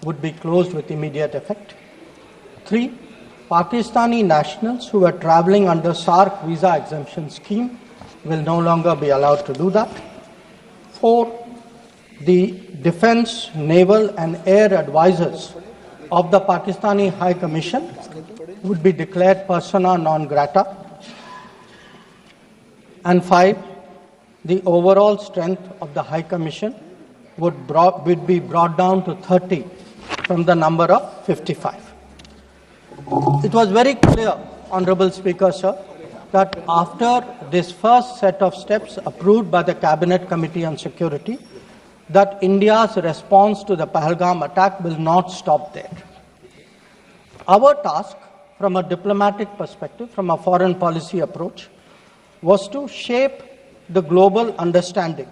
would be closed with immediate effect. 3. Pakistani nationals who were travelling under SARC visa exemption scheme will no longer be allowed to do that. 4. The defence, naval and air advisors of the Pakistani High Commission would be declared persona non grata. And 5. The overall strength of the High Commission would be brought down to 30 from the number of 55. It was very clear, Honourable Speaker, sir, that after this first set of steps approved by the Cabinet Committee on Security, that India's response to the Pahalgam attack will not stop there. Our task, from a diplomatic perspective, from a foreign policy approach, was to shape the global understanding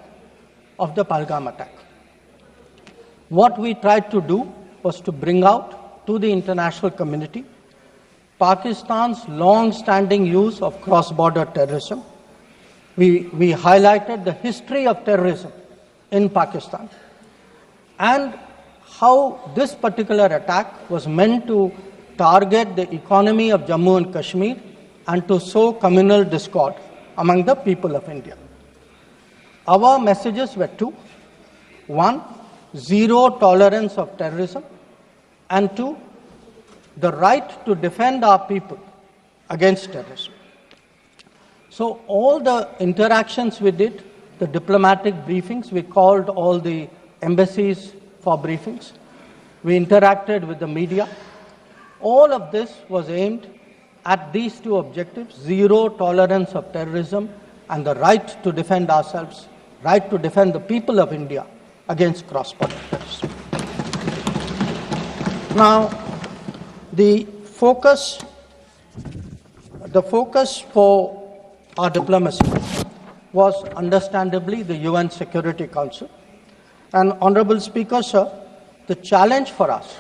of the Pahalgam attack. What we tried to do was to bring out to the international community Pakistan's long-standing use of cross-border terrorism. We highlighted the history of terrorism in Pakistan and how this particular attack was meant to target the economy of Jammu and Kashmir and to sow communal discord among the people of India. Our messages were two. 1, zero tolerance of terrorism, and 2, the right to defend our people against terrorism. So all the interactions we did, the diplomatic briefings, we called all the embassies for briefings, we interacted with the media. All of this was aimed at these two objectives: zero tolerance of terrorism and the right to defend ourselves, right to defend the people of India against cross-border terrorism. Now, the focus for our diplomacy was understandably the UN Security Council. And Honourable Speaker, sir, the challenge for us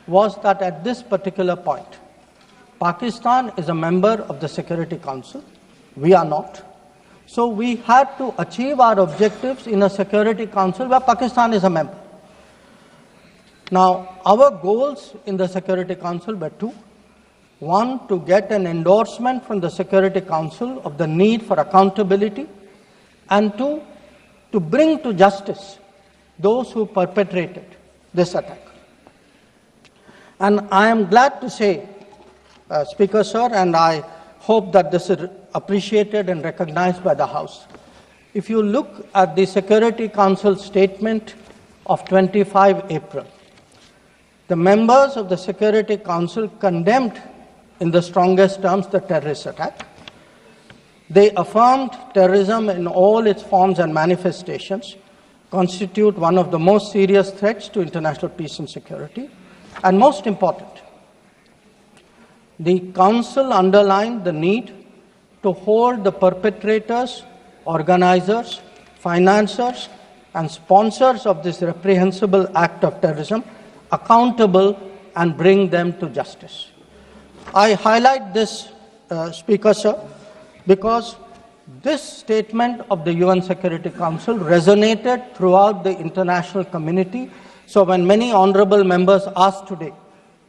was that at this particular point, Pakistan is a member of the Security Council. We are not. So we had to achieve our objectives in a Security Council where Pakistan is a member. Now, our goals in the Security Council were two. 1, to get an endorsement from the Security Council of the need for accountability, and 2, to bring to justice those who perpetrated this attack. And I am glad to say, Speaker, sir, and I hope that this is appreciated and recognized by the House. If you look at the Security Council statement of 25 April, the members of the Security Council condemned in the strongest terms the terrorist attack. They affirmed terrorism in all its forms and manifestations constitute one of the most serious threats to international peace and security. And most important, the Council underlined the need to hold the perpetrators, organizers, financiers, and sponsors of this reprehensible act of terrorism accountable and bring them to justice. I highlight this, Speaker, sir, because this statement of the UN Security Council resonated throughout the international community. So when many honorable members asked today,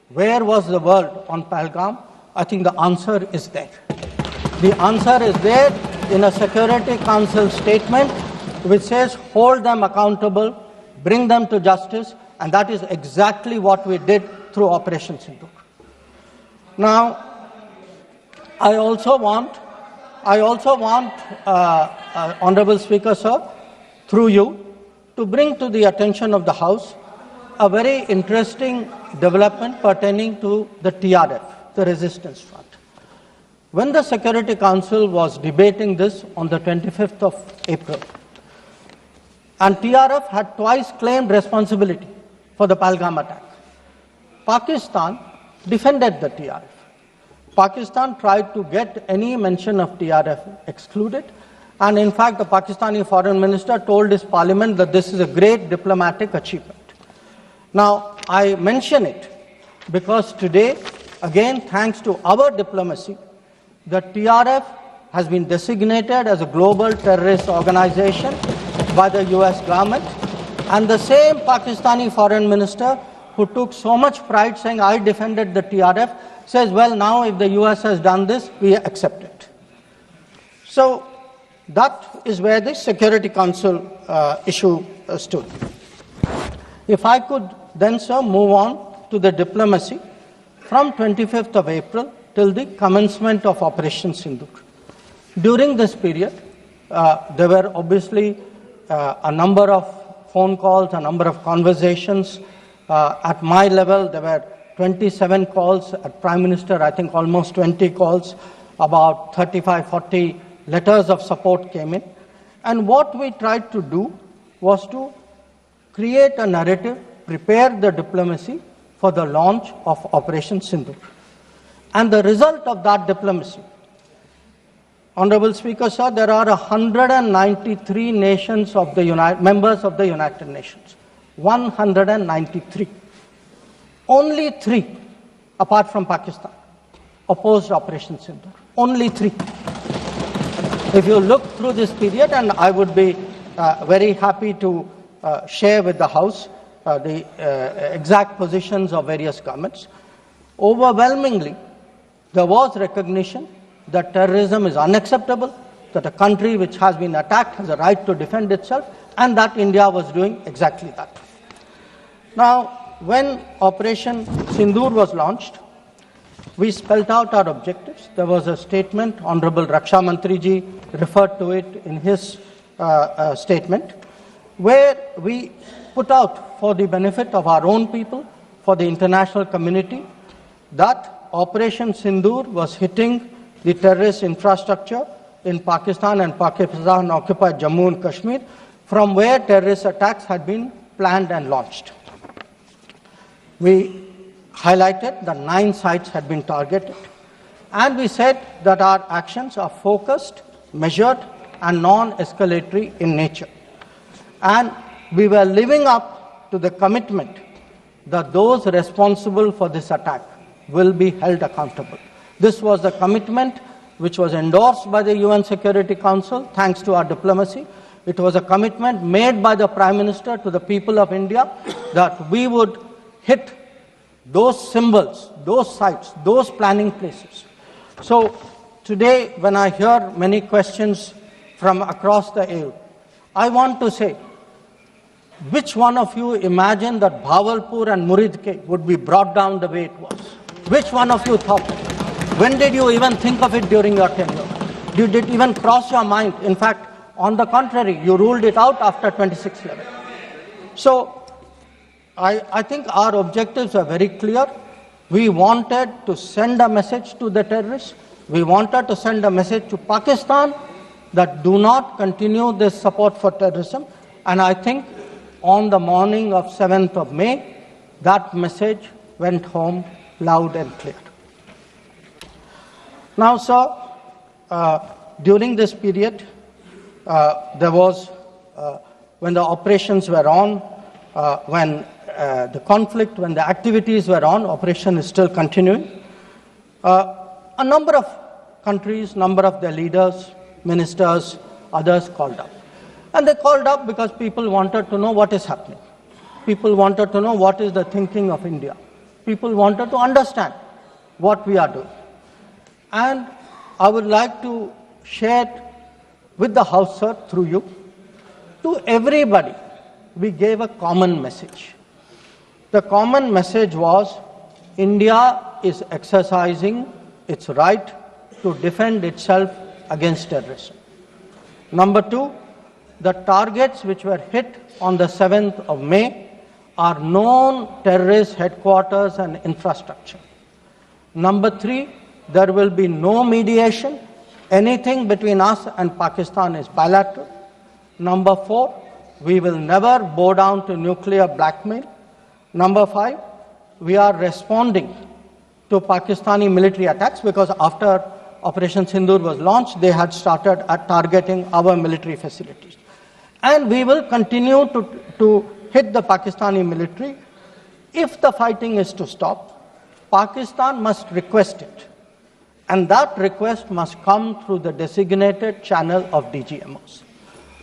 where was the world on Pahalgam? I think the answer is there. The answer is there in a Security Council statement which says hold them accountable, bring them to justice, and that is exactly what we did through Operation Sindoor. Now, I also want, Honourable Speaker, sir, through you, to bring to the attention of the House a very interesting development pertaining to the TRF, the Resistance Front. When the Security Council was debating this on the 25th of April, and TRF had twice claimed responsibility for the Pahalgam attack, Pakistan defended the TRF. Pakistan tried to get any mention of TRF excluded, and in fact the Pakistani Foreign Minister told his parliament that this is a great diplomatic achievement. Now, I mention it because today, again thanks to our diplomacy, the TRF has been designated as a global terrorist organization by the US government, and the same Pakistani Foreign Minister who took so much pride saying, I defended the TRF, says, well, now if the US has done this, we accept it. So that is where the Security Council issue stood. If I could then, sir, move on to the diplomacy from 25th of April till the commencement of Operation Sindoor. During this period, there were obviously a number of phone calls, a number of conversations. At my level, there were 27 calls. At Prime Minister, I think almost 20 calls. About 35, 40 letters of support came in. And what we tried to do was to create a narrative, prepare the diplomacy for the launch of Operation Sindoor. And the result of that diplomacy, Honorable Speaker, sir, there are 193 nations of the members of the United Nations. 193. Only 3, apart from Pakistan, opposed Operation Sindoor. Only 3. If you look through this period, and I would be very happy to share with the House the exact positions of various governments, overwhelmingly, there was recognition that terrorism is unacceptable, that a country which has been attacked has a right to defend itself, and that India was doing exactly that. Now, when Operation Sindoor was launched, we spelled out our objectives. There was a statement, Honorable Raksha Mantri ji referred to it in his statement, where we put out for the benefit of our own people, for the international community, that Operation Sindoor was hitting the terrorist infrastructure in Pakistan and Pakistan-occupied Jammu and Kashmir, from where terrorist attacks had been planned and launched. We highlighted that 9 sites had been targeted, and we said that our actions are focused, measured, and non-escalatory in nature. And we were living up to the commitment that those responsible for this attack will be held accountable. This was the commitment which was endorsed by the UN Security Council, thanks to our diplomacy. It was a commitment made by the Prime Minister to the people of India that we would hit those symbols, those sites, those planning places. So today, when I hear many questions from across the aisle, I want to say, which one of you imagined that Bhavalpur and Muridke would be brought down the way it was? Which one of you thought? When did you even think of it during your tenure? Did it even cross your mind? In fact, on the contrary, you ruled it out after 26/11. So I think our objectives are very clear. We wanted to send a message to the terrorists. We wanted to send a message to Pakistan that do not continue this support for terrorism. And I think on the morning of 7th of May, that message went home loud and clear. Now, sir, during this period, there was, when the operations were on, when the conflict, when the activities were on, operation is still continuing. A number of countries, number of their leaders, ministers, others called up. And they called up because people wanted to know what is happening. People wanted to know what is the thinking of India. People wanted to understand what we are doing. And I would like to share with the House, sir, through you, to everybody, we gave a common message. The common message was, India is exercising its right to defend itself against terrorism. Number 2, the targets which were hit on the 7th of May are known terrorist headquarters and infrastructure. Number 3, there will be no mediation. Anything between us and Pakistan is bilateral. Number 4, we will never bow down to nuclear blackmail. Number 5, we are responding to Pakistani military attacks because after Operation Sindoor was launched, they had started targeting our military facilities. And we will continue to hit the Pakistani military. If the fighting is to stop, Pakistan must request it. And that request must come through the designated channel of DGMOs.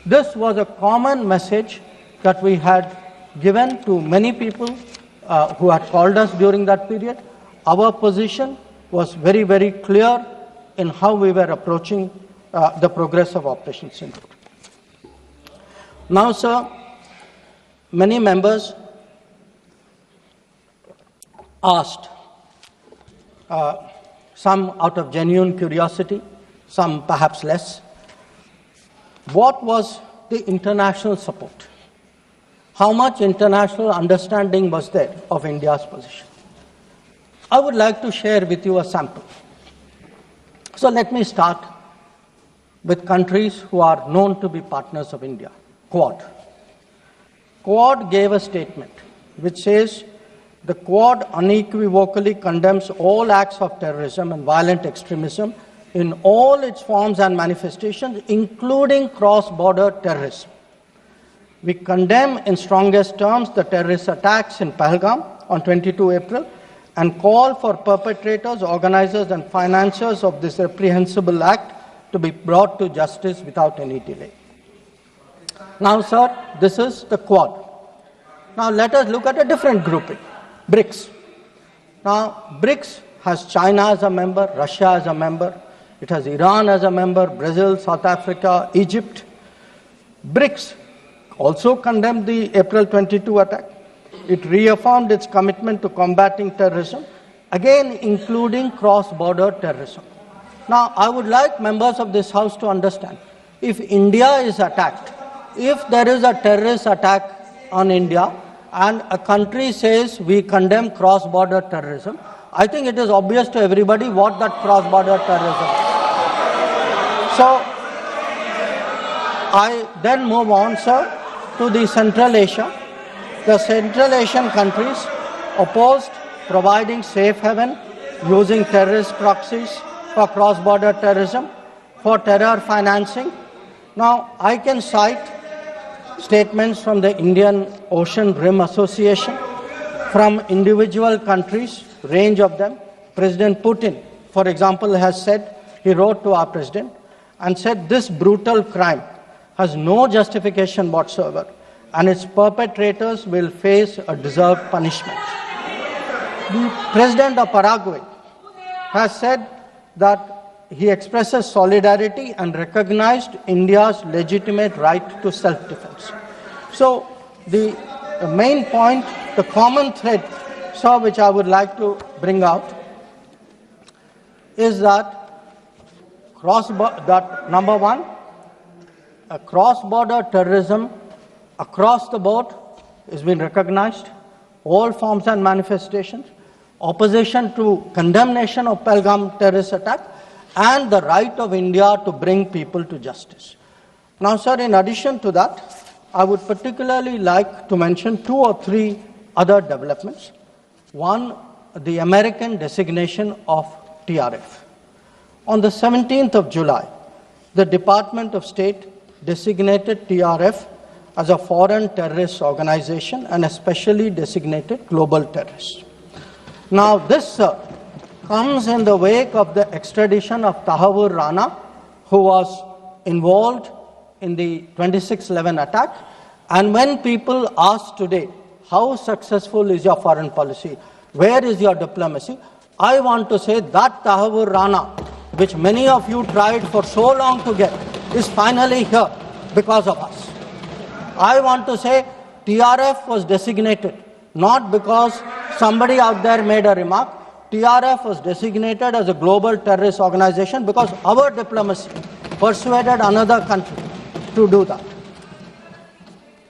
This was a common message that we had given to many people who had called us during that period. Our position was very, very clear in how we were approaching the progress of Operation Sindoor. Now, sir, many members asked, some out of genuine curiosity, some perhaps less, what was the international support? How much international understanding was there of India's position? I would like to share with you a sample. So let me start with countries who are known to be partners of India. Quad. Quad gave a statement which says the Quad unequivocally condemns all acts of terrorism and violent extremism in all its forms and manifestations, including cross-border terrorism. We condemn in strongest terms the terrorist attacks in Pahalgam on 22 April and call for perpetrators, organizers and financiers of this reprehensible act to be brought to justice without any delay. Now, sir, this is the Quad. Now, let us look at a different grouping, BRICS. Now, BRICS has China as a member, Russia as a member, it has Iran as a member, Brazil, South Africa, Egypt. BRICS also condemned the April 22 attack. It reaffirmed its commitment to combating terrorism, again including cross-border terrorism. Now, I would like members of this House to understand, if India is attacked, if there is a terrorist attack on India and a country says we condemn cross-border terrorism, I think it is obvious to everybody what that cross-border terrorism is. So, I then move on, sir, to the Central Asia. The Central Asian countries opposed providing safe haven using terrorist proxies for cross-border terrorism, for terror financing. Now, I can cite statements from the Indian Ocean Rim Association, from individual countries, range of them. President Putin, for example, has said, he wrote to our president and said this brutal crime has no justification whatsoever and its perpetrators will face a deserved punishment. The President of Paraguay has said that he expresses solidarity and recognized India's legitimate right to self-defense. So the main point, the common thread, sir, which I would like to bring out is that number one, cross-border terrorism across the board has been recognized, all forms and manifestations, opposition to condemnation of Pahalgam terrorist attack, and the right of India to bring people to justice. Now, sir, in addition to that, I would particularly like to mention 2 or 3 other developments. One, the American designation of TRF. On the 17th of July, the Department of State designated TRF as a foreign terrorist organization and a specially designated global terrorist. Now, this comes in the wake of the extradition of Tahavur Rana, who was involved in the 26/11 attack. And when people ask today, how successful is your foreign policy? Where is your diplomacy? I want to say that Tahavur Rana, which many of you tried for so long to get, is finally here because of us. I want to say TRF was designated not because somebody out there made a remark. TRF was designated as a global terrorist organization because our diplomacy persuaded another country to do that.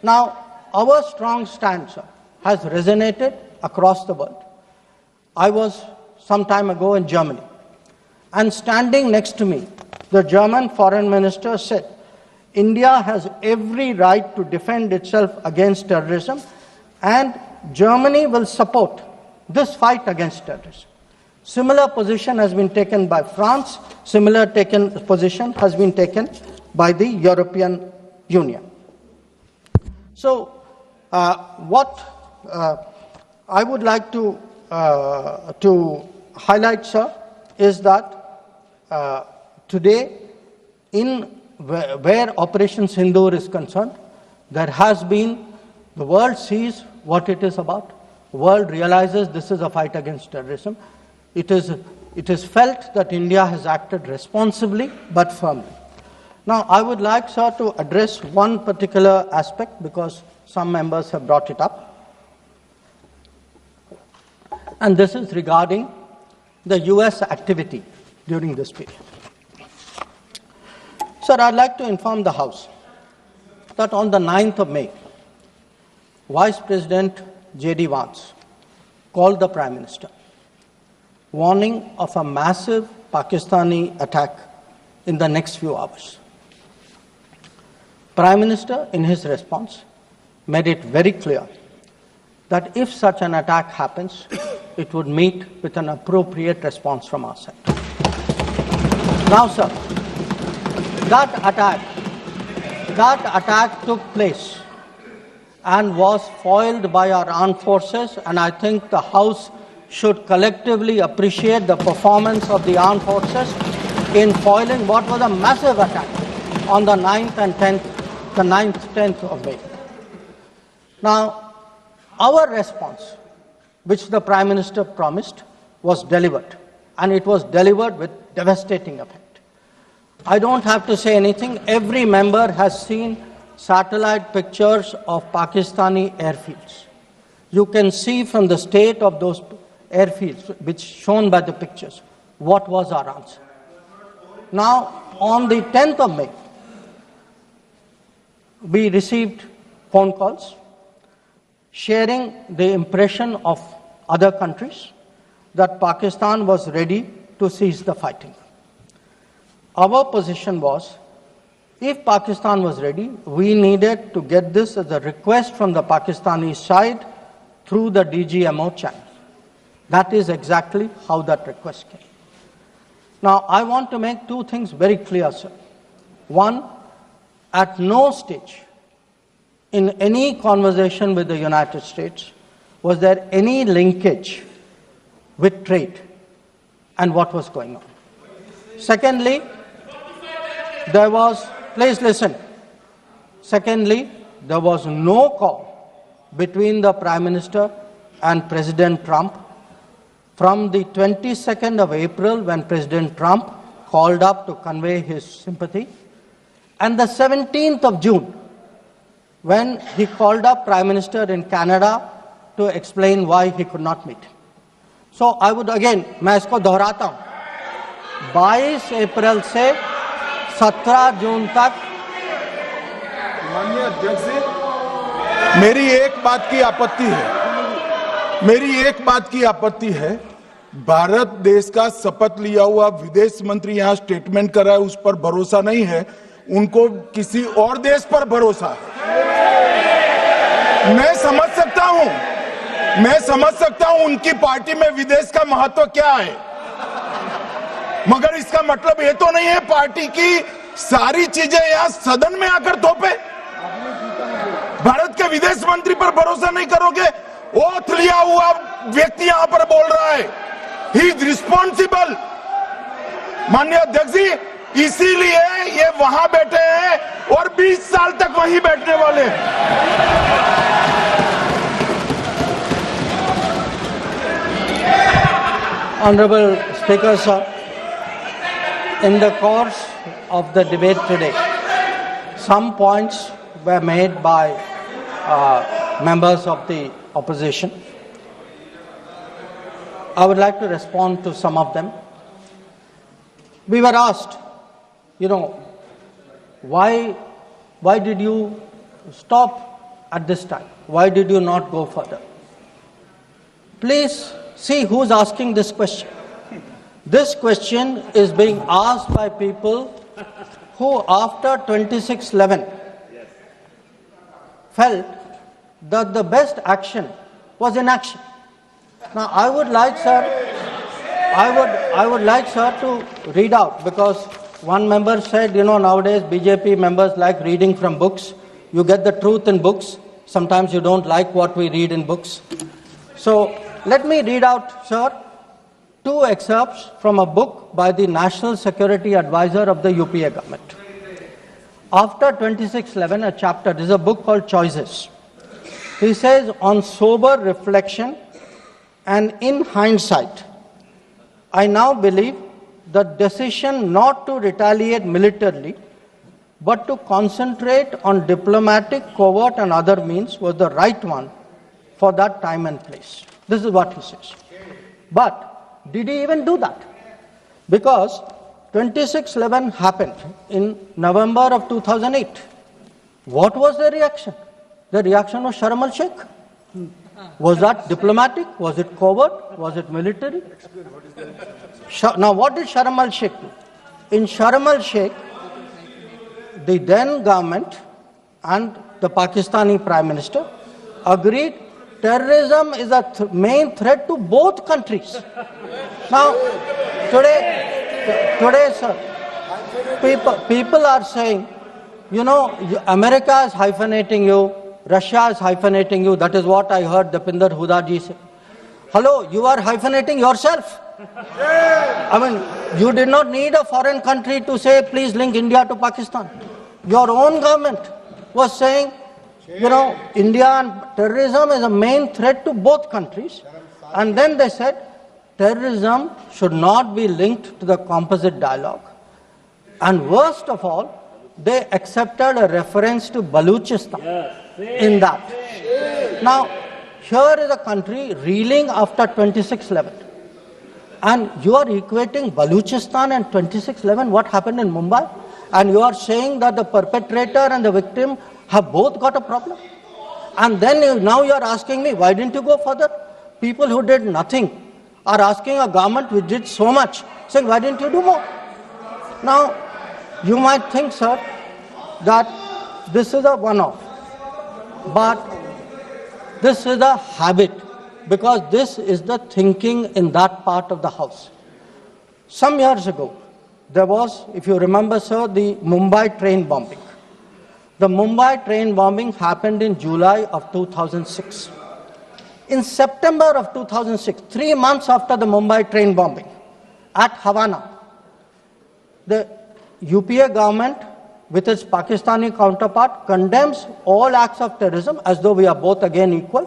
Now, our strong stance has resonated across the world. I was some time ago in Germany, and standing next to me, the German foreign minister said, India has every right to defend itself against terrorism, and Germany will support this fight against terrorism. Similar position has been taken by France, similar position has been taken by the European Union. So, what I would like to highlight, sir, is that today, where Operation Sindoor is concerned, there has been, the world sees what it is about. world realizes this is a fight against terrorism. It is felt that India has acted responsibly but firmly. Now, I would like, sir, to address one particular aspect because some members have brought it up. And this is regarding the US activity during this period. Sir, I'd like to inform the House that on the 9th of May, Vice President J.D. Vance called the Prime Minister, warning of a massive Pakistani attack in the next few hours. Prime Minister, in his response, made it very clear that if such an attack happens, it would meet with an appropriate response from our side. Now, sir, that attack took place and was foiled by our armed forces, and I think the House should collectively appreciate the performance of the armed forces in foiling what was a massive attack on the 9th and 10th of May. Now, our response, which the Prime Minister promised, was delivered, and it was delivered with devastating effect. I don't have to say anything. Every member has seen satellite pictures of Pakistani airfields. You can see from the state of those airfields, which shown by the pictures, what was our answer. Now, on the 10th of May, we received phone calls sharing the impression of other countries that Pakistan was ready to cease the fighting. Our position was, if Pakistan was ready, we needed to get this as a request from the Pakistani side through the DGMO channel. That is exactly how that request came. Now, I want to make two things very clear, sir. One, at no stage in any conversation with the United States was there any linkage with trade and what was going on. Secondly, there was, please listen. Secondly, there was no call between the Prime Minister and President Trump from the 22nd of April, when President Trump called up to convey his sympathy, and the 17th of June, when he called up Prime Minister in Canada to explain why he could not meet. So I would again, मैं इसको दोहराता हूँ, 22 अप्रैल से 17 जून तक। माननीय अध्यक्ष जी, मेरी एक बात की आपत्ति है, भारत देश का शपथ लिया हुआ विदेश मंत्री यहाँ स्टेटमेंट कर रहा है, उस पर भरोसा नहीं है, उनको किसी और देश पर भरोसा है। मैं समझ सकता हूं उनकी पार्टी में विदेश का महत्व क्या है, मगर इसका मतलब ये तो नहीं है पार्टी की सारी चीजें यहां सदन में आकर थोपे। भारत के विदेश मंत्री पर भरोसा नहीं करोगे? ओथ लिया हुआ व्यक्ति यहां पर बोल रहा है, ही इज रिस्पॉन्सिबल। माननीय अध्यक्ष जी, इसीलिए ये वहां बैठे हैं और 20 साल तक वहीं बैठने वाले हैं। Honorable Speaker, sir, in the course of the debate today, some points were made by members of the opposition. I would like to respond to some of them. We were asked, why did you stop at this time? Why did you not go further? Please see who's asking this question. This question is being asked by people who, after 26/11, felt that the best action was inaction. Now, I would like, sir, to read out, because one member said, nowadays BJP members like reading from books. You get the truth in books. Sometimes you don't like what we read in books. So, let me read out, sir, two excerpts from a book by the National Security Advisor of the UPA government. After 26/11, a chapter, this is a book called Choices. He says, on sober reflection and in hindsight, I now believe the decision not to retaliate militarily but to concentrate on diplomatic, covert and other means was the right one for that time and place. This is what he says. But did he even do that? Because 26/11 happened in November of 2008. What was the reaction? The reaction was Sharm el-Sheikh. Was that diplomatic? Was it covert? Was it military? Now what did Sharm el-Sheikh do? In Sharm el-Sheikh, the then government and the Pakistani Prime Minister agreed terrorism is a main threat to both countries. Now, today, sir, people are saying, America is hyphenating you, Russia is hyphenating you. That is what I heard Deepinder Huda ji say. Hello, you are hyphenating yourself. I mean, you did not need a foreign country to say, please link India to Pakistan. Your own government was saying, India and terrorism is a main threat to both countries. And then they said, terrorism should not be linked to the composite dialogue. And worst of all, they accepted a reference to Baluchistan in that. Now, here is a country reeling after 26/11. And you are equating Baluchistan and 26/11, what happened in Mumbai? And you are saying that the perpetrator and the victim have both got a problem. And then now you are asking me, why didn't you go further? People who did nothing are asking a government which did so much, saying, why didn't you do more? Now, you might think, sir, that this is a one-off. But this is a habit, because this is the thinking in that part of the house. Some years ago, there was, if you remember, sir, the Mumbai train bombing. The Mumbai train bombing happened in July of 2006. In September of 2006, 3 months after the Mumbai train bombing, at Havana, the UPA government, with its Pakistani counterpart, condemns all acts of terrorism as though we are both again equal,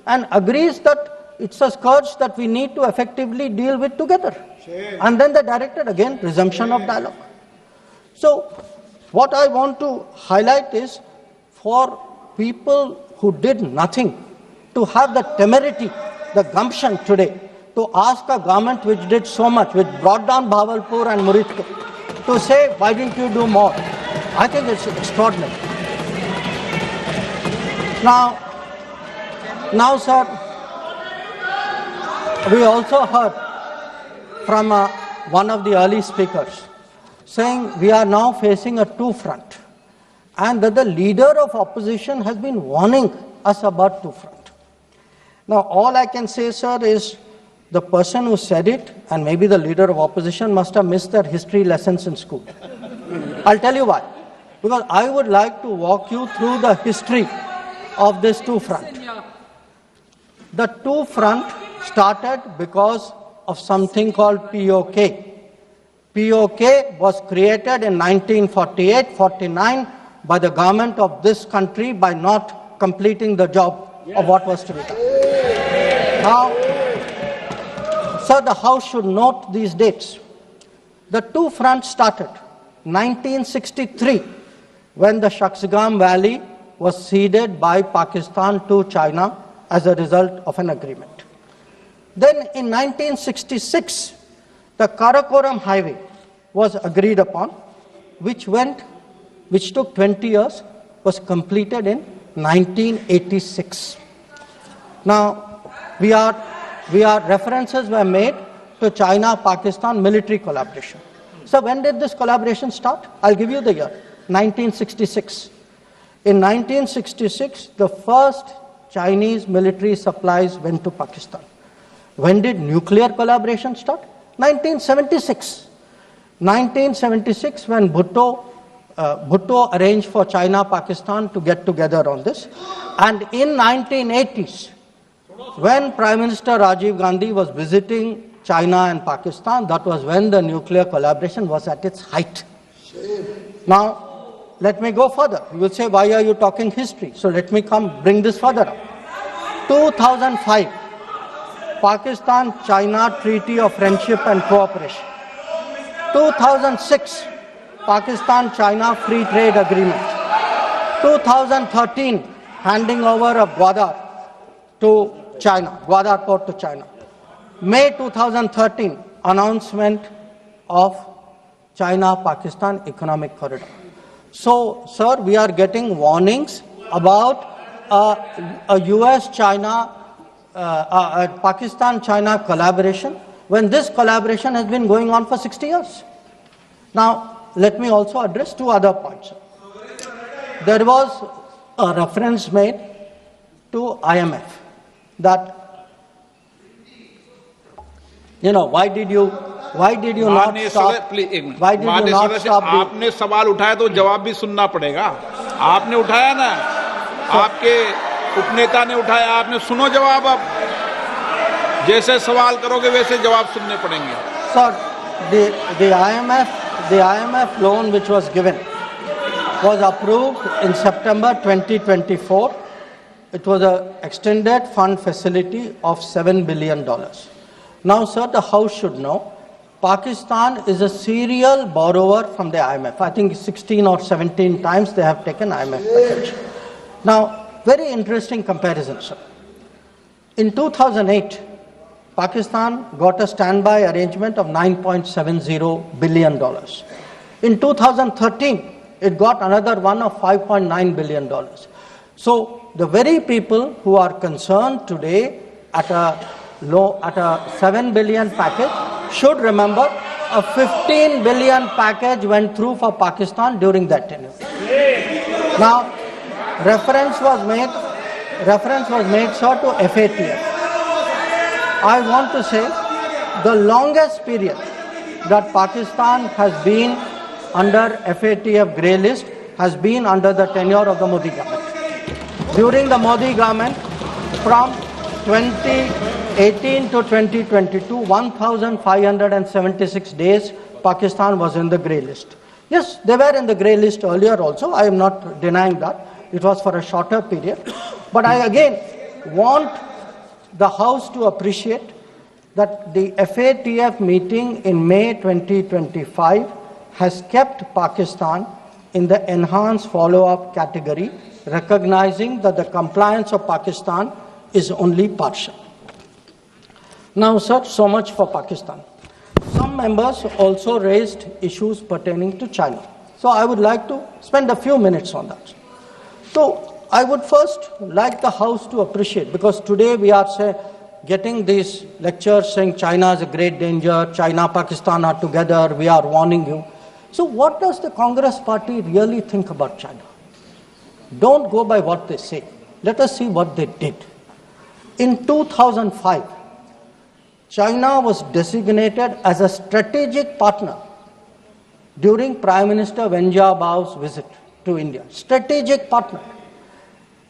and agrees that it's a scourge that we need to effectively deal with together. And then they directed again resumption of dialogue. So what I want to highlight is, for people who did nothing to have the temerity, the gumption today to ask a government which did so much, which brought down Bhavalpur and Muridke, to say, why didn't you do more? I think it's extraordinary. Now, sir, we also heard from one of the early speakers saying we are now facing a two-front, and that the leader of opposition has been warning us about two-front. Now, all I can say, sir, is the person who said it, and maybe the leader of opposition, must have missed their history lessons in school. I'll tell you why. Because I would like to walk you through the history of this two-front. The two-front started because of something called POK. POK was created in 1948-49 by the government of this country by not completing the job of what was to be done. Now, sir, the House should note these dates. The two-front started 1963, when the Shaksgam Valley was ceded by Pakistan to China as a result of an agreement. Then in 1966, the Karakoram Highway was agreed upon, which took 20 years, was completed in 1986. Now, references were made to China-Pakistan military collaboration. So when did this collaboration start? I'll give you the year, 1966. In 1966, the first Chinese military supplies went to Pakistan. When did nuclear collaboration start? 1976. 1976, when Bhutto arranged for China-Pakistan to get together on this. And in 1980s, when Prime Minister Rajiv Gandhi was visiting China and Pakistan, that was when the nuclear collaboration was at its height. Now, let me go further. You will say, why are you talking history? So let me bring this further up. 2005, Pakistan-China Treaty of Friendship and Cooperation. 2006, Pakistan-China Free Trade Agreement. 2013, handing over of Gwadar to China, Gwadar port to China. May 2013, announcement of China-Pakistan Economic Corridor. So, sir, we are getting warnings about a US-China, Pakistan-China collaboration, when this collaboration has been going on for 60 years. Now, let me also address two other points. There was a reference made to IMF that, why did you not stop? Why did you not stop? आपने सवाल उठाया तो जवाब भी सुनना पड़ेगा. आपने उठाया ना, आपके उपनेता ने उठाया, आपने सुनो जवाब. अब जैसे सवाल करोगे वैसे जवाब सुनने पड़ेंगे. Sir, the IMF loan which was given was approved in September 2024. It was an extended fund facility of $7 billion. Now, sir, the House should know, Pakistan is a serial borrower from the IMF. I think 16 or 17 times they have taken IMF package. Now, very interesting comparison, sir. In 2008, Pakistan got a standby arrangement of $9.70 billion. In 2013, it got another one of $5.9 billion. So, the very people who are concerned today at a 7 billion package should remember a 15 billion package went through for Pakistan during that tenure. Now, reference was made, sir, to FATF. I want to say the longest period that Pakistan has been under FATF grey list has been under the tenure of the Modi government. During the Modi government, from 2018 to 2022, 1,576 days, Pakistan was in the grey list. Yes, they were in the grey list earlier also. I am not denying that. It was for a shorter period. But I again want the House to appreciate that the FATF meeting in May 2025 has kept Pakistan in the enhanced follow-up category, recognizing that the compliance of Pakistan is only partial. Now, sir, so much for Pakistan. Some members also raised issues pertaining to China. So I would like to spend a few minutes on that. So I would first like the House to appreciate, because today we are getting these lectures saying China is a great danger, China, Pakistan are together, we are warning you. So what does the Congress party really think about China? Don't go by what they say. Let us see what they did. In 2005, China was designated as a strategic partner during Prime Minister Wen Jiabao's visit to India. Strategic partner.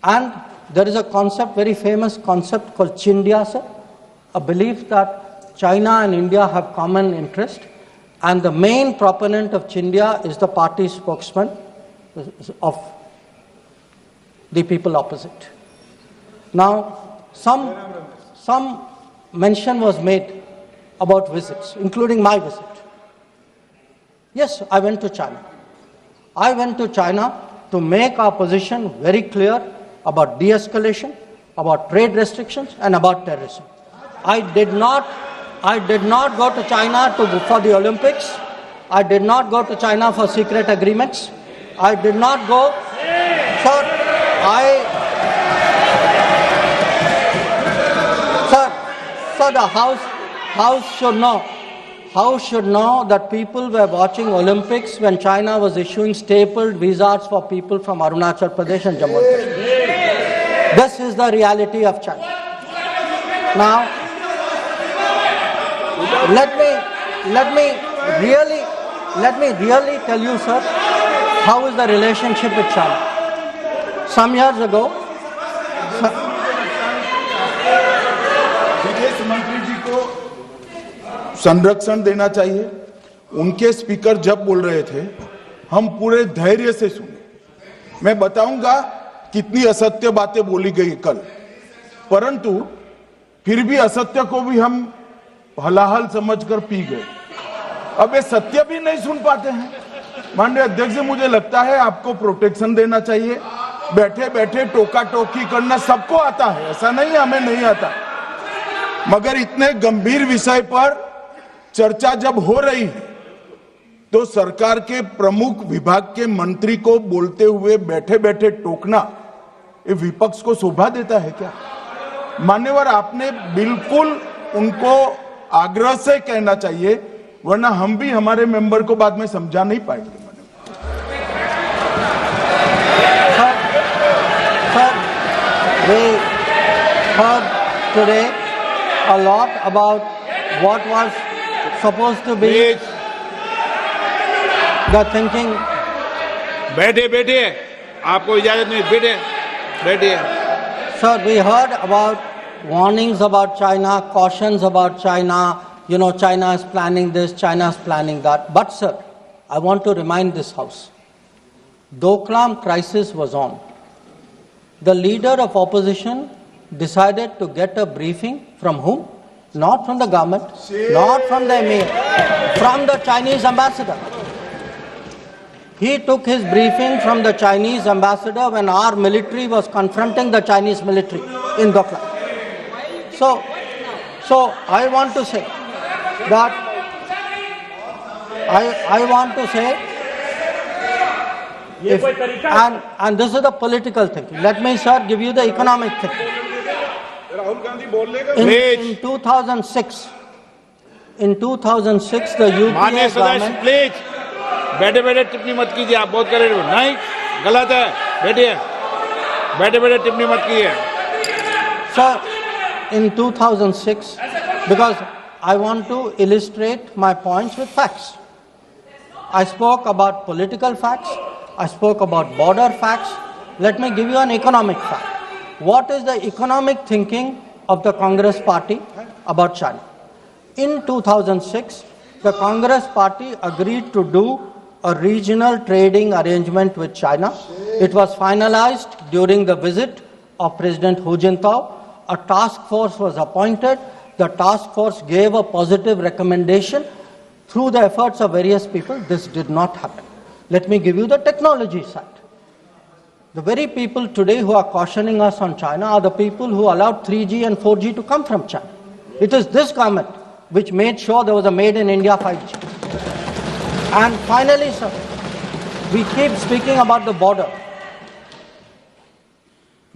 And there is a concept, very famous concept called Chindia, sir, a belief that China and India have common interest, and the main proponent of Chindia is the party spokesman of the people opposite. Now, some mention was made about visits, including my visit. Yes, I went to China. I went to China to make our position very clear about de-escalation, about trade restrictions, and about terrorism. I did not go to China for the Olympics. I did not go to China for secret agreements. I did not go. Sir, the House should know that people were watching Olympics when China was issuing stapled visas for people from Arunachal Pradesh and Jammu and Kashmir. This is the reality of China. Now, let me really tell you, sir, how is the relationship with China. Some years ago, विदेश मंत्री जी को संरक्षण देना चाहिए. उनके speaker जब बोल रहे थे, हम पूरे धैर्य से सुने. मैं बताऊंगा कितनी असत्य बातें बोली गई कल. परंतु फिर भी असत्य को भी हम हलाहल समझकर पी गए। अब ये सत्य भी नहीं सुन पाते हैं। माननीय अध्यक्ष जी, मुझे लगता है आपको प्रोटेक्शन देना चाहिए। बैठे बैठे टोका टोकी करना सबको आता है, ऐसा नहीं हमें नहीं आता, मगर इतने गंभीर विषय पर चर्चा जब हो रही है तो सरकार के प्रमुख विभाग के मंत्री को बोलते हुए बैठे बैठे टोकना ये विपक्ष को शोभा देता है क्या? मान्यवर, आपने बिल्कुल उनको आग्रह से कहना चाहिए, वरना हम भी हमारे मेंबर को बाद में समझा नहीं पाएंगे। Sir, we heard today a lot about what was supposed to be the thinking. बैठे बैठे, आपको इजाजत नहीं, बैठे बैठे। Sir, we heard about warnings about China, cautions about China, China is planning this, China is planning that. But sir, I want to remind this House, Doklam crisis was on. The leader of opposition decided to get a briefing from whom? Not from the government, not from the emir, from the Chinese ambassador. He took his briefing from the Chinese ambassador when our military was confronting the Chinese military in Doklam. So I want to say that I want to say, and this is the political thinking. Let me, sir, give you the economic thinking. In 2006, the UPA government. Please, बैठे बैठे टिप्पणी मत कीजिए, आप बहुत कर रहे हो, नहीं, गलत है, बैठिए, बैठे बैठे टिप्पणी मत कीजिए। Sir, in 2006, because I want to illustrate my points with facts. I spoke about political facts, I spoke about border facts. Let me give you an economic fact. What is the economic thinking of the Congress party about China? In 2006, the Congress party agreed to do a regional trading arrangement with China. It was finalized during the visit of President Hu Jintao. A task force was appointed. The task force gave a positive recommendation. Through the efforts of various people, this did not happen. Let me give you the technology side. The very people today who are cautioning us on China are the people who allowed 3G and 4G to come from China. It is this government which made sure there was a made in India 5G. And finally, sir, we keep speaking about the border.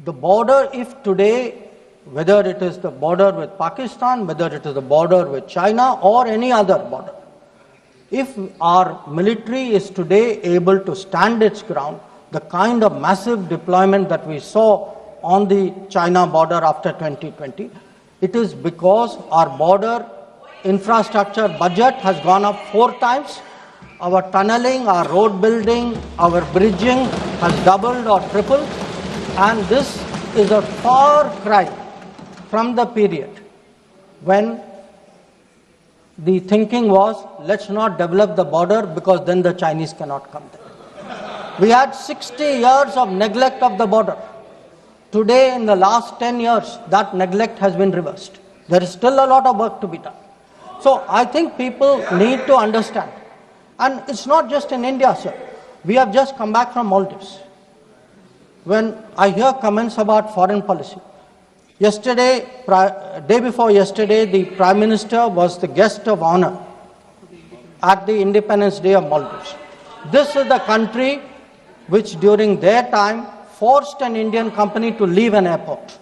The border, if today, whether it is the border with Pakistan, whether it is the border with China or any other border, if our military is today able to stand its ground, the kind of massive deployment that we saw on the China border after 2020, it is because our border infrastructure budget has gone up 4 times. Our tunneling, our road building, our bridging has doubled or tripled, and this is a far cry from the period when the thinking was, let's not develop the border because then the Chinese cannot come there. We had 60 years of neglect of the border. Today, in the last 10 years, that neglect has been reversed. There is still a lot of work to be done. So I think people need to understand. And it's not just in India, sir. We have just come back from Maldives. When I hear comments about foreign policy, yesterday, day before yesterday, the Prime Minister was the guest of honor at the Independence Day of Maldives. This is the country which during their time forced an Indian company to leave an airport.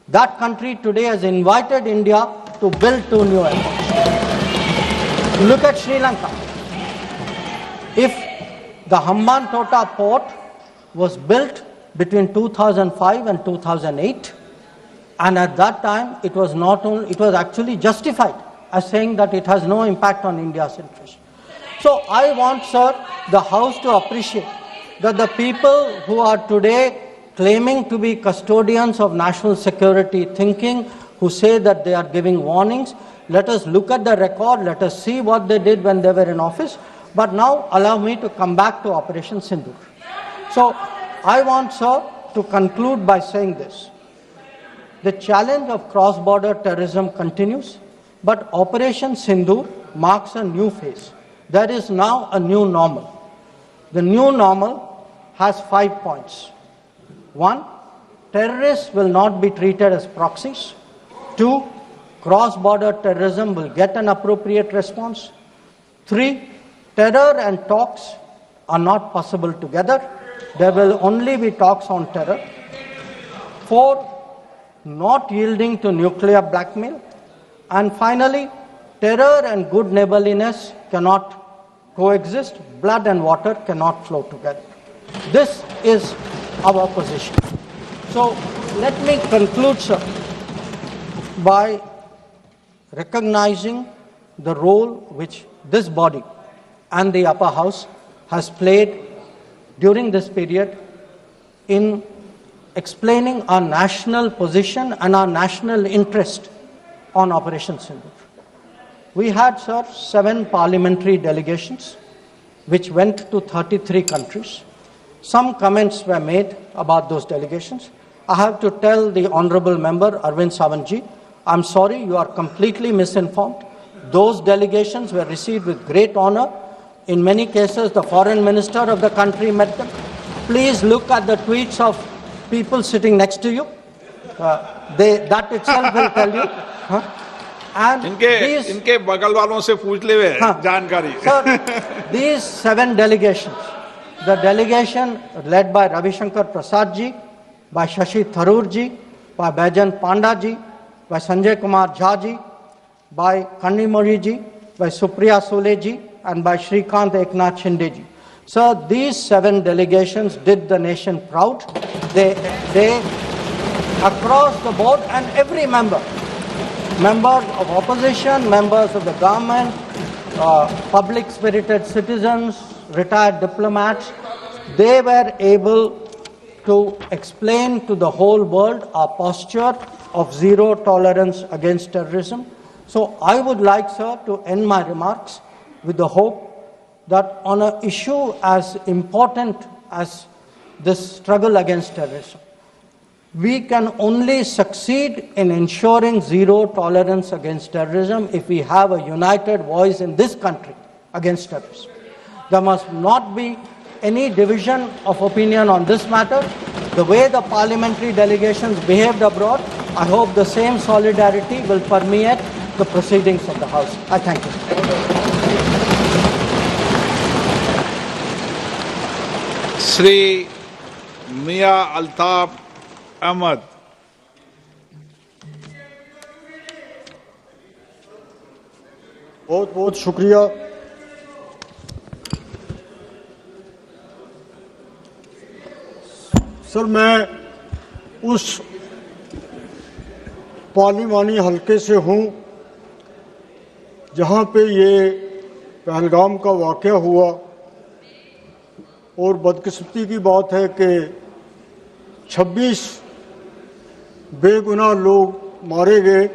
That country today has invited India to build 2 new airports. Look at Sri Lanka. If the Hambantota port was built between 2005 and 2008, and at that time it was actually justified as saying that it has no impact on India's interest. So I want, sir, the House to appreciate that the people who are today claiming to be custodians of national security thinking, who say that they are giving warnings, let us look at the record, let us see what they did when they were in office. But now allow me to come back to Operation Sindoor. So I want, sir, to conclude by saying this. The challenge of cross-border terrorism continues, but Operation Sindoor marks a new phase. There is now a new normal. The new normal has 5 points. 1, terrorists will not be treated as proxies. 2, cross-border terrorism will get an appropriate response. 3, terror and talks are not possible together. There will only be talks on terror. 4, not yielding to nuclear blackmail. And finally, terror and good neighborliness cannot coexist. Blood and water cannot flow together. This is our position. So let me conclude, sir, by recognizing the role which this body and the upper house has played during this period in explaining our national position and our national interest on Operation Sindoor. We had, sir, 7 parliamentary delegations which went to 33 countries. Some comments were made about those delegations. I have to tell the honorable member, Arvind Savantji, I'm sorry, you are completely misinformed. Those delegations were received with great honor. In many cases, the foreign minister of the country met them. Please look at the tweets of people sitting next to you. That itself will tell you. And इनके बगल वालों से पूछ ले जानकारी. Sir, these 7 delegations, the delegation led by Ravishankar Prasad ji, by Shashi Tharoor ji, by Baijan Panda ji, by Sanjay Kumar Jha ji, by Kanimori ji, by Supriya Sule ji, and by Shrikant Eknath Shinde ji. So these 7 delegations did the nation proud. They across the board, and every member, members of opposition, members of the government, public-spirited citizens, retired diplomats, they were able to explain to the whole world our posture of zero tolerance against terrorism. So I would like, sir, to end my remarks with the hope that on an issue as important as this struggle against terrorism, we can only succeed in ensuring zero tolerance against terrorism if we have a united voice in this country against terrorism. There must not be any division of opinion on this matter. The way the parliamentary delegations behaved abroad, I hope the same solidarity will permeate the proceedings of the House. I thank you. Shri Mia Altaf Ahmad. बहुत बहुत शुक्रिया। Sir, मैं उस पार्लिमानी हलके से हूं जहां पे ये पहलगाम का वाक़या हुआ, और बदकिस्मती की बात है कि 26 बेगुनाह लोग मारे गए।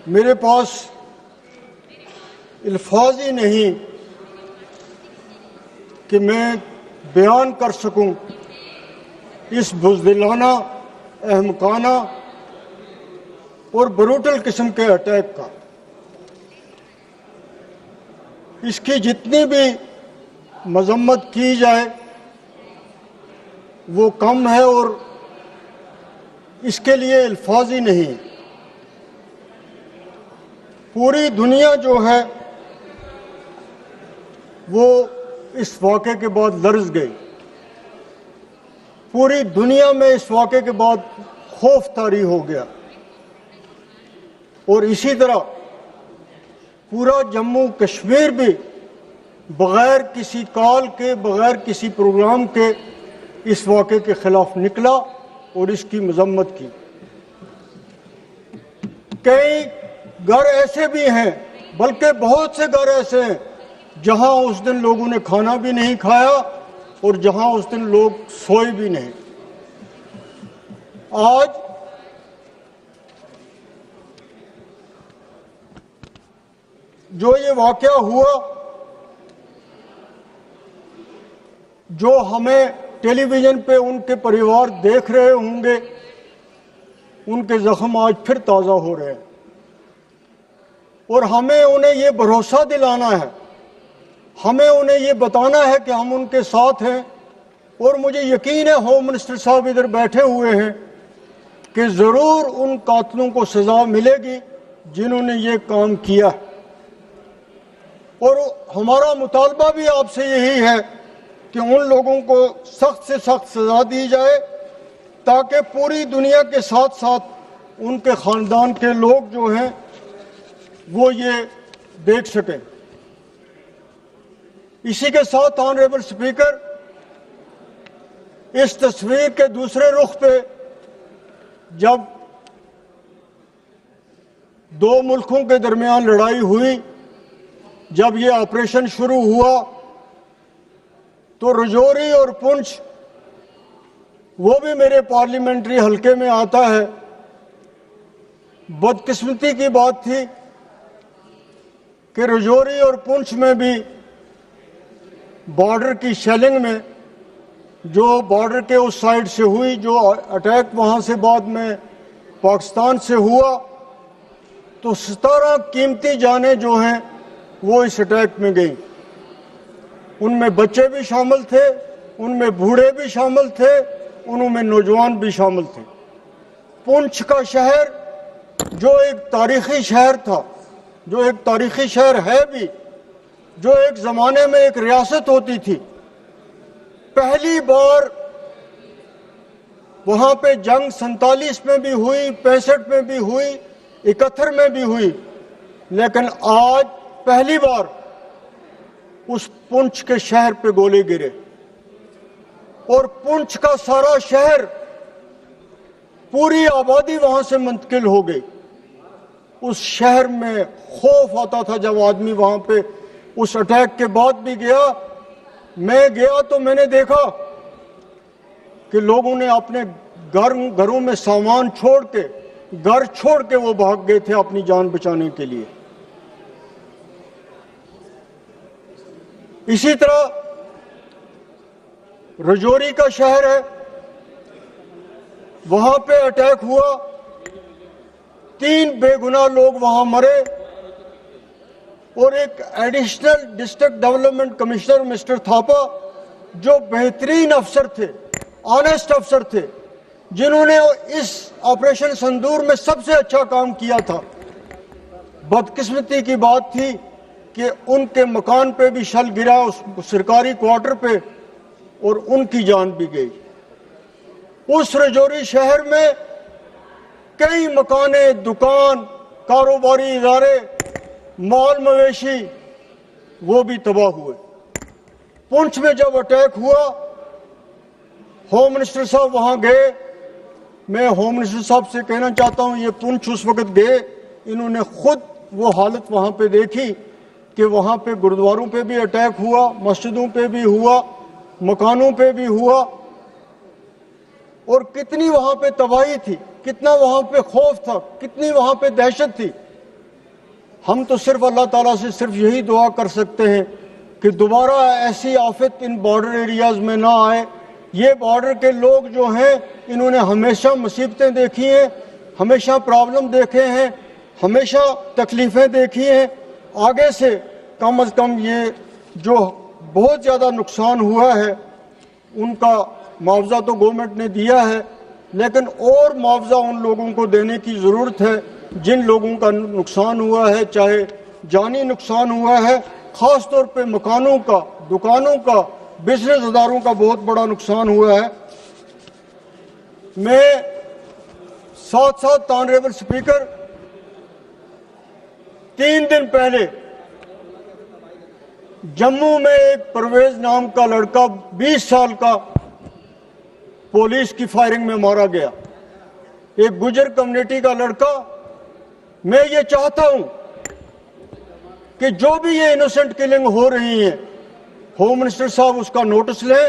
मेरे पास अल्फाज ही नहीं कि मैं बयान कर सकूं इस बुज़दिलाना, अहमकाना और ब्रूटल किस्म के अटैक का। इसकी जितनी भी मजम्मत की जाए वो कम है, और इसके लिए अल्फाज ही नहीं। पूरी दुनिया जो है वो इस वाक़े के बाद लर्ज़ गई। पूरी दुनिया में इस वाक़े के बाद खौफ तारी हो गया, और इसी तरह पूरा जम्मू कश्मीर भी बग़ैर किसी कॉल के, बग़ैर किसी प्रोग्राम के इस वाक़े के ख़िलाफ़ निकला और इसकी मज़म्मत की। कई घर ऐसे भी हैं, बल्कि बहुत से घर ऐसे हैं जहां उस दिन लोगों ने खाना भी नहीं खाया और जहां उस दिन लोग सोए भी नहीं। आज जो ये वाक़या हुआ, जो हमें टेलीविज़न पे उनके परिवार देख रहे होंगे, उनके जख्म आज फिर ताज़ा हो रहे हैं और हमें उन्हें ये भरोसा दिलाना है, हमें उन्हें ये बताना है कि हम उनके साथ हैं। और मुझे यकीन है होम मिनिस्टर साहब इधर बैठे हुए हैं कि ज़रूर उन कातिलों को सज़ा मिलेगी जिन्होंने ये काम किया। और हमारा मुतालबा भी आपसे यही है कि उन लोगों को सख्त से सख्त सज़ा दी जाए ताकि पूरी दुनिया के साथ साथ उनके ख़ानदान के लोग जो हैं वो ये देख सकें। इसी के साथ ऑनरेबल स्पीकर, इस तस्वीर के दूसरे रुख पे जब दो मुल्कों के दरमियान लड़ाई हुई, जब ये ऑपरेशन शुरू हुआ तो राजौरी और पुंछ वो भी मेरे पार्लियामेंट्री हलके में आता है। बदकिस्मती की बात थी कि राजौरी और पुंछ में भी बॉर्डर की शेलिंग में, जो बॉर्डर के उस साइड से हुई, जो अटैक वहां से बाद में पाकिस्तान से हुआ, तो 17 कीमती जानें जो हैं वो इस अटैक में गई। उनमें बच्चे भी शामिल थे, उनमें बूढ़े भी शामिल थे, उनमें नौजवान भी शामिल थे। पुंछ का शहर जो एक तारीखी शहर था, जो एक तारीखी शहर है भी, जो एक ज़माने में एक रियासत होती थी, पहली बार वहां पे जंग 47 में भी हुई, 65 में भी हुई, 71 में भी हुई, लेकिन आज पहली बार उस पुंछ के शहर पे गोले गिरे और पुंछ का सारा शहर, पूरी आबादी वहां से मुंतकिल हो गई। उस शहर में खौफ आता था जब आदमी वहां पे उस अटैक के बाद भी गया। मैं गया तो मैंने देखा कि लोगों ने अपने घरों में सामान छोड़ के, घर छोड़ के वो भाग गए थे अपनी जान बचाने के लिए। इसी तरह राजौरी का शहर है, वहां पे अटैक हुआ, 3 बेगुनाह लोग वहां मरे और एक additional district development commissioner mister Thapa, जो बेहतरीन अफसर थे, ऑनेस्ट अफसर थे, जिन्होंने इस ऑपरेशन सिंदूर में सबसे अच्छा काम किया था, बदकिस्मती की बात थी कि उनके मकान पे भी शल गिरा, उस सरकारी क्वार्टर पे, और उनकी जान भी गई। उस राजौरी शहर में कई मकाने, दुकान, कारोबारी इदारे, माल मवेशी वो भी तबाह हुए। पुंछ में जब अटैक हुआ, होम मिनिस्टर साहब वहां गए। मैं होम मिनिस्टर साहब से कहना चाहता हूं, ये पुंछ उस वक्त गए, इन्होंने खुद वो हालत वहां पे देखी कि वहां पे गुरुद्वारों पे भी अटैक हुआ, मस्जिदों पे भी हुआ, मकानों पे भी हुआ, और कितनी वहां पे तबाही थी, कितना वहां पे खौफ था, कितनी वहां पे दहशत थी। हम तो सिर्फ अल्लाह ताला से सिर्फ यही दुआ कर सकते हैं कि दोबारा ऐसी आफत इन बॉर्डर एरियाज में ना आए। ये बॉर्डर के लोग जो हैं, इन्होंने हमेशा मुसीबतें देखी हैं, हमेशा प्रॉब्लम देखे हैं, हमेशा तकलीफें देखी हैं। आगे से कम ये जो बहुत ज़्यादा नुकसान हुआ है उनका मुआवजा तो गवर्नमेंट ने दिया है, लेकिन और मुआवजा उन लोगों को देने की ज़रूरत है जिन लोगों का नुकसान हुआ है, चाहे जानी नुकसान हुआ है, ख़ास तौर पे मकानों का, दुकानों का, बिजनेस अदारों का बहुत बड़ा नुकसान हुआ है। मैं साथ साथ ऑनरेबल स्पीकर, 3 दिन पहले जम्मू में एक परवेज नाम का लड़का 20 साल का पुलिस की फायरिंग में मारा गया, एक गुजर कम्युनिटी का लड़का। मैं ये चाहता हूं कि जो भी ये इनोसेंट किलिंग हो रही है, होम मिनिस्टर साहब उसका नोटिस लें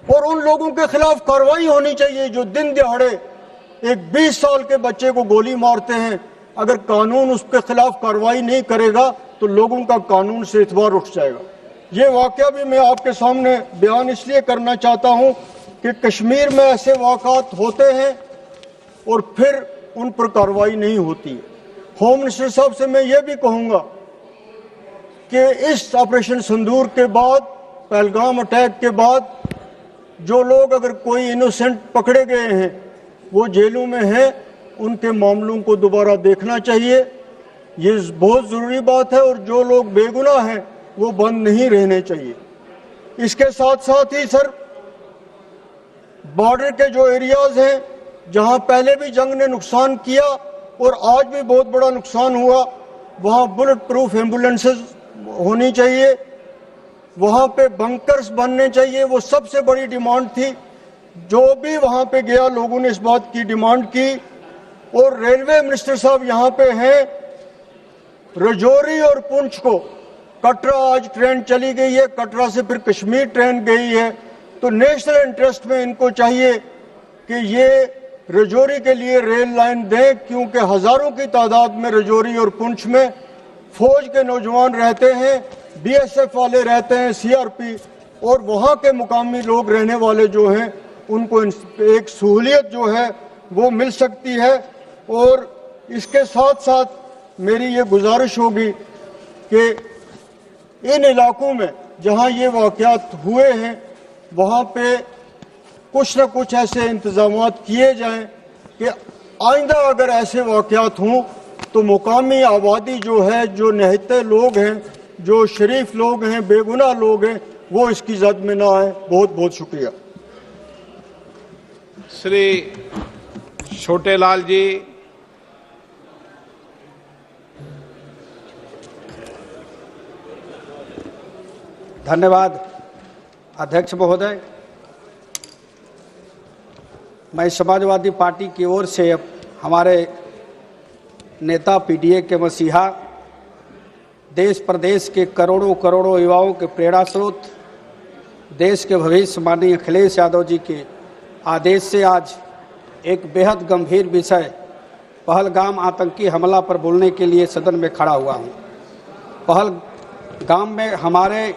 और उन लोगों के खिलाफ कार्रवाई होनी चाहिए जो दिन दिहाड़े एक 20 साल के बच्चे को गोली मारते हैं। अगर कानून उसके खिलाफ कार्रवाई नहीं करेगा तो लोगों का कानून से एतबार उठ जाएगा। ये वाकया भी मैं आपके सामने बयान इसलिए करना चाहता हूं कि कश्मीर में ऐसे वाक़ात होते हैं और फिर उन पर कार्रवाई नहीं होती है। होम मिनिस्टर साहब से मैं ये भी कहूँगा कि इस ऑपरेशन सिंदूर के बाद, पहलगाम अटैक के बाद, जो लोग अगर कोई इनोसेंट पकड़े गए हैं वो जेलों में हैं, उनके मामलों को दोबारा देखना चाहिए। ये बहुत ज़रूरी बात है। और जो लोग बेगुनाह हैं वो बंद नहीं रहने चाहिए। इसके साथ साथ ही सर, बॉर्डर के जो एरियाज हैं जहां पहले भी जंग ने नुकसान किया और आज भी बहुत बड़ा नुकसान हुआ, वहां बुलेट प्रूफ एम्बुलेंसेज होनी चाहिए, वहां पे बंकर्स बनने चाहिए। वो सबसे बड़ी डिमांड थी। जो भी वहां पे गया लोगों ने इस बात की डिमांड की। और रेलवे मिनिस्टर साहब यहाँ पे हैं, रजौरी और पुंछ को कटरा आज ट्रेन चली गई है, कटरा से फिर कश्मीर ट्रेन गई है, तो नेशनल इंटरेस्ट में इनको चाहिए कि ये रजौरी के लिए रेल लाइन दें, क्योंकि हजारों की तादाद में रजौरी और पुंछ में फौज के नौजवान रहते हैं, बीएसएफ वाले रहते हैं, सीआरपी, और वहाँ के मुकामी लोग रहने वाले जो हैं उनको एक सहूलियत जो है वो मिल सकती है। और इसके साथ साथ मेरी ये गुजारिश होगी कि इन इलाकों में जहाँ ये वाक़यात हुए हैं वहाँ पे कुछ न कुछ ऐसे इंतजामात किए जाएं कि आइंदा अगर ऐसे वाक़यात हों तो मुकामी आबादी जो है, जो निहत्ते लोग हैं, जो शरीफ लोग हैं, बेगुनाह लोग हैं, वो इसकी जद में ना आए। बहुत बहुत शुक्रिया। श्री छोटेलाल जी। धन्यवाद अध्यक्ष महोदय। मैं समाजवादी पार्टी की ओर से हमारे नेता पीडीए के मसीहा, देश प्रदेश के करोड़ों करोड़ों युवाओं के प्रेरणा स्रोत, देश के भविष्य माननीय अखिलेश यादव जी के आदेश से आज एक बेहद गंभीर विषय पहलगाम आतंकी हमला पर बोलने के लिए सदन में खड़ा हुआ हूँ। पहलगाम में हमारे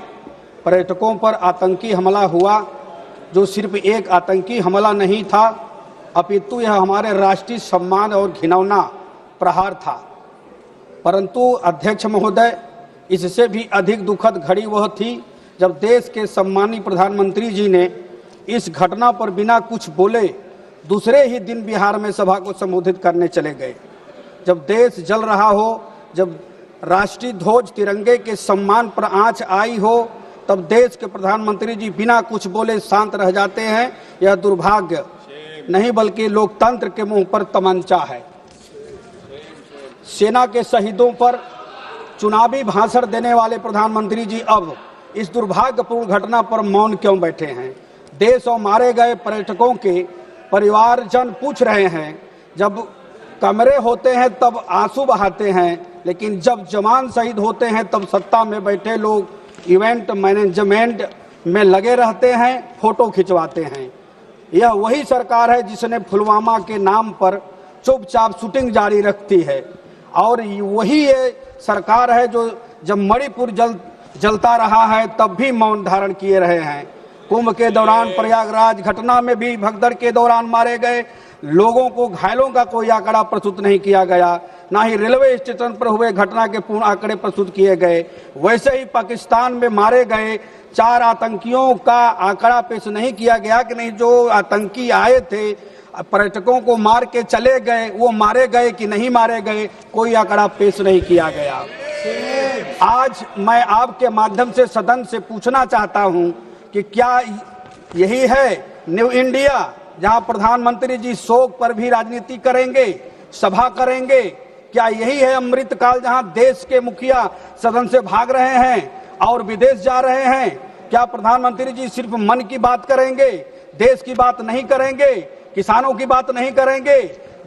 पर्यटकों पर आतंकी हमला हुआ, जो सिर्फ एक आतंकी हमला नहीं था, अपितु यह हमारे राष्ट्रीय सम्मान और घिनौना प्रहार था। परंतु अध्यक्ष महोदय, इससे भी अधिक दुखद घड़ी वह थी जब देश के सम्मानीय प्रधानमंत्री जी ने इस घटना पर बिना कुछ बोले दूसरे ही दिन बिहार में सभा को संबोधित करने चले गए। जब देश जल रहा हो, जब राष्ट्रीय ध्वज तिरंगे के सम्मान पर आंच आई हो, तब देश के प्रधानमंत्री जी बिना कुछ बोले शांत रह जाते हैं। यह दुर्भाग्य नहीं बल्कि लोकतंत्र के मुंह पर तमंचा है। सेना के शहीदों पर चुनावी भाषण देने वाले प्रधानमंत्री जी अब इस दुर्भाग्यपूर्ण घटना पर मौन क्यों बैठे हैं? देश और मारे गए पर्यटकों के परिवारजन पूछ रहे हैं। जब कमरे होते हैं तब आंसू बहाते हैं, लेकिन जब जवान शहीद होते हैं तब सत्ता में बैठे लोग इवेंट मैनेजमेंट में लगे रहते हैं, फोटो खिंचवाते हैं। यह वही सरकार है जिसने पुलवामा के नाम पर चुपचाप शूटिंग जारी रखती है, और वही ये सरकार है जो जब मणिपुर जलता रहा है तब भी मौन धारण किए रहे हैं। कुंभ के दौरान प्रयागराज घटना में भी भगदड़ के दौरान मारे गए लोगों को, घायलों का कोई आंकड़ा प्रस्तुत नहीं किया गया, ना ही रेलवे स्टेशन पर हुए घटना के पूर्ण आंकड़े प्रस्तुत किए गए। वैसे ही पाकिस्तान में मारे गए 4 आतंकियों का आंकड़ा पेश नहीं किया गया कि नहीं जो आतंकी आए थे पर्यटकों को मार के चले गए, वो मारे गए कि नहीं मारे गए, कोई आंकड़ा पेश नहीं किया गया। आज मैं आपके माध्यम से सदन से पूछना चाहता हूं कि क्या यही है न्यू इंडिया, जहां प्रधानमंत्री जी शोक पर भी राजनीति करेंगे, सभा करेंगे? क्या यही है अमृतकाल, जहां देश के मुखिया सदन से भाग रहे हैं और विदेश जा रहे हैं? क्या प्रधानमंत्री जी सिर्फ मन की बात करेंगे, देश की बात नहीं करेंगे, किसानों की बात नहीं करेंगे?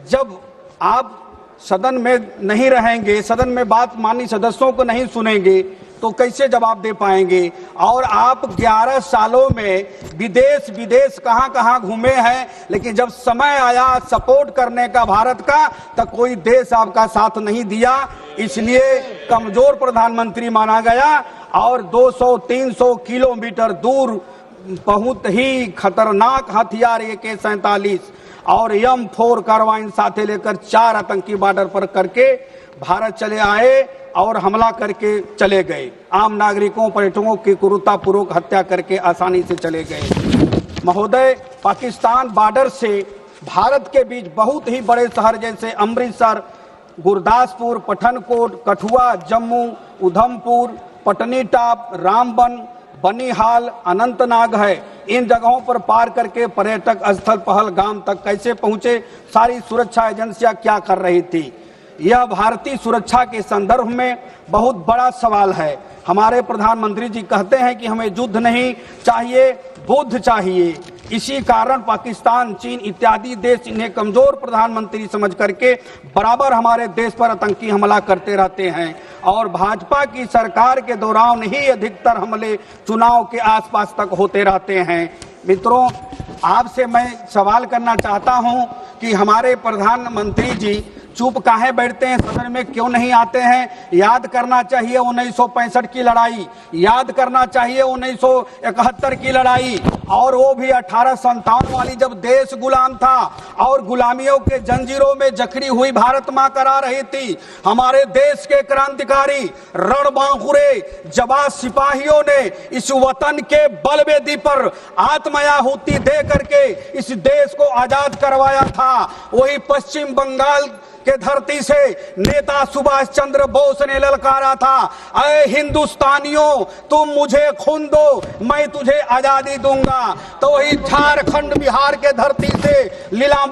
जब आप सदन में नहीं रहेंगे, सदन में बात माननीय सदस्यों को नहीं सुनेंगे, तो कैसे जवाब दे पाएंगे? और आप 11 सालों में विदेश कहां घूमे हैं, लेकिन जब समय आया सपोर्ट करने का भारत का, तो कोई देश आपका साथ नहीं दिया। इसलिए कमजोर प्रधानमंत्री माना गया और 200-300 किलोमीटर दूर बहुत ही खतरनाक हथियार AK-47 और M4 कार्बाइन साथे लेकर 4 आतंकी बॉर्डर पर करके भारत चले आए और हमला करके चले गए। आम नागरिकों, पर्यटकों की क्रूरतापूर्वक हत्या करके आसानी से चले गए। महोदय, पाकिस्तान बॉर्डर से भारत के बीच बहुत ही बड़े शहर जैसे अमृतसर, गुरदासपुर, पठानकोट, कठुआ, जम्मू, उधमपुर, पटनीटाप, रामबन, बनिहाल, अनंतनाग है। इन जगहों पर पार करके पर्यटक स्थल पहलगाम तक कैसे पहुंचे? सारी सुरक्षा एजेंसियां क्या कर रही थी? यह भारतीय सुरक्षा के संदर्भ में बहुत बड़ा सवाल है। हमारे प्रधानमंत्री जी कहते हैं कि हमें युद्ध नहीं चाहिए, बुद्ध चाहिए। इसी कारण पाकिस्तान, चीन इत्यादि देश इन्हें कमजोर प्रधानमंत्री समझ करके बराबर हमारे देश पर आतंकी हमला करते रहते हैं और भाजपा की सरकार के दौरान ही अधिकतर हमले चुनाव के आसपास तक होते रहते हैं। मित्रों, आपसे मैं सवाल करना चाहता हूं कि हमारे प्रधानमंत्री जी चुप काहे बैठते हैं, सदन में क्यों नहीं आते हैं? याद करना चाहिए 1965 की लड़ाई, याद करना चाहिए 1971 की लड़ाई, और वो भी 1857 वाली, जब देश गुलाम था और गुलामियों के जंजीरों में जकड़ी हुई भारत मां करा रही थी। हमारे देश के क्रांतिकारी रणबांकुरे जवान सिपाहियों ने इस वतन के बलवेदी पर आत्माहुति दे करके इस देश को आजाद करवाया था। वही पश्चिम बंगाल के धरती से नेता सुभाष चंद्र बोस ने ललकारा था, अरे हिंदुस्तानियों, तुम मुझे खून दो, मैं तुझे आजादी दूंगा। तो वही झारखंड, बिहार के धरती से लीलावती